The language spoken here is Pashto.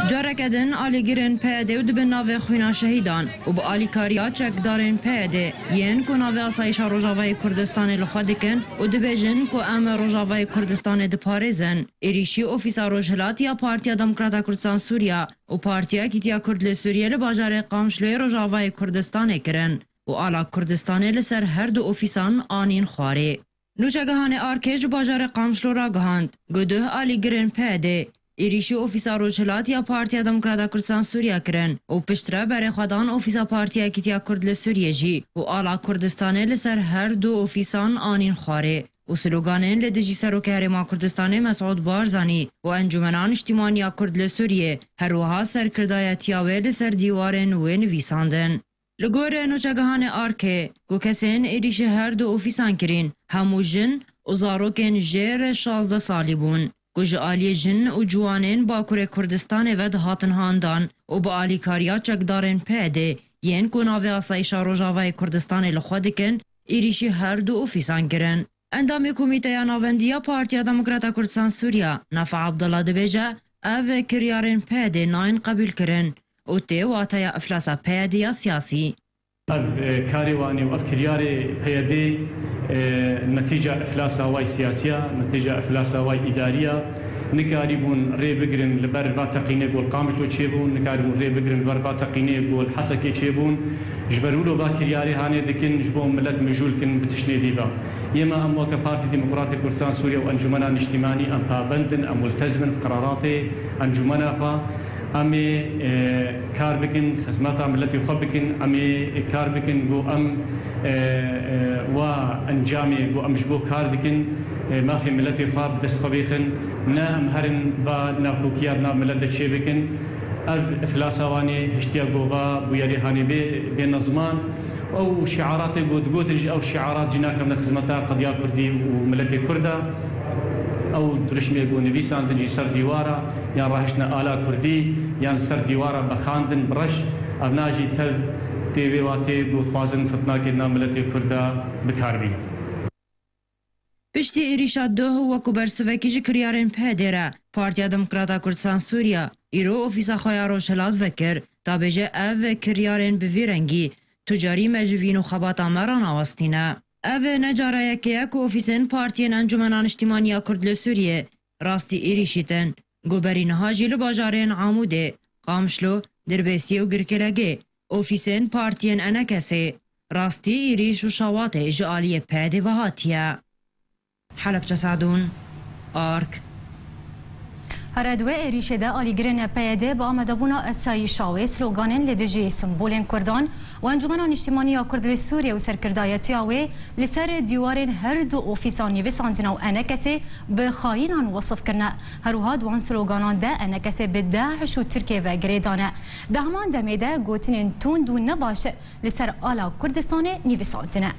جارك ادن آلی گرن پیاده و دبن ناوه خوینا شهیدان و با آلی کاریا چکدارن پیاده ین کو ناوه آسایش روژاوای کردستان لخوادکن و دبیجن کو ام روژاوای کردستان دپارزن ایریشی اوفیسا روژهلات یا پارتیا دموکراتا کردستان سوریا و پارتیا کیتیا کرد لسوریه لباجار قامشلوی روژاوای کردستان کرن و آلا کردستان لسر هر دو اوفیسان آنین خواره. نوچگهان آرکیج باجار قامشلو را گهاند گده آلی گرن پیاده ایریشی اوفیسا روژهلات یا پارتیا دموکراتا کردستان سوریا کرن و پشتره بر خودان اوفیسا پارتیا کیتیا کرد لسوریه جی و آلا کردستان لسر هر دو اوفیسان آنین خواره و سلوگانین لدجی سروک هرما کردستان مسعود بارزانی و انجمنان اجتماعی کرد لسوریه هروها سرکردایتیاوه لسر دیوارن و نویساندن. لگور نوچگهان آرکه گو کسین ایریش هر دو اوفیسان کرین همو جن و زاروکن جیر 16 سالی بون. گوش آلی جن و جوانین باکور کردستان ود هاتن هاندان و با آلی کاریا چکدارن پیده ین کو ناوه آسایشا روژاوای کردستان لخوادکن ایریشی هر دو اوفیسان کرن. اندام کمیته ناوندیا پارتیا دموکراتا کردستان سوریا نفع عبدالله دبیجه او کریارن پیده ناین قبول کرن و تی واتیا افلاس پیده سیاسی. اف كاريواني واف كرياري هيدي نتيجة افلاس هواي سياسية نتيجة افلاس هواي ادارية نكاريبون ري بقرن لبر فاتقيني قول قامشلو تشيبون نكاريبون ري بقرن لبر فاتقيني قول حسكي تشيبون جبرولو با كرياري هاني دكن جبون ملت مجول كن بتشني ديفا يما ام وكا بارتي ديمقراطي كردستان سوريا وانجمنا اجتماعي ام بابندن ام ملتزمن قراراتي انجمنا خا امي كار بكن خدمات ملتي خو بكن امي كار بكن جو ام وانجامي جو ام جبو كار بكن ما في ملتي خو بدست خبيخن نا ام هرن با نابوكيار نا ملت تشي بكن افلاسواني اشتياق بوغا بوياري هاني بنظمان او شعارات قوتج او شعارات جناك من خدمتها قضيه كردي وملتي كرده او درشمي بو نویسان دجی سر دیوارا یا راهشنا آلا کردی یا سر دیوارا بخاندن برش ابناجی تل تیوی واتی بو خوازن فتنا کردنا ملتی کرده بکاربی. پشتی ایریشا دو و کوبرسوکی جی کریارن پیدره پارتیا دموکراتا کردستان سوریا ایرو اوفیسا خویا روشلات وکر تا بجه او کریارن بویرنگی تجاری مجوین و خباتا مران آواستینه. او نجاره یکی اوفیسن پارتین انجمنان اجتماعی کرد لسوریه راستی ایریشیتن گوبرین ها جیل باجارین عموده قامشلو دربیسی و گرکلگه اوفیسن پارتین انکسه راستی ایریش و شوات جعالی پیده و هاتیه. حلب جسادون آرک هردوه ایریشه ده آلیگرین پیاده با آمدابونا اسایشاوی سلوگانن لدجی سمبولین کردان و انجمنان اجتماعی کرد سوریه و سرکردایتی آوی لسر دیوارین هر دو اوفیسانی وساندنا و انکسی به خاینان وصف کرنه هروها دوان سلوگانان ده انکسی به داعش و ترکیه و گریدانه ده همان دمیده گوتنین تون دو نباشه لسر آلا کردستان نیوساندنه.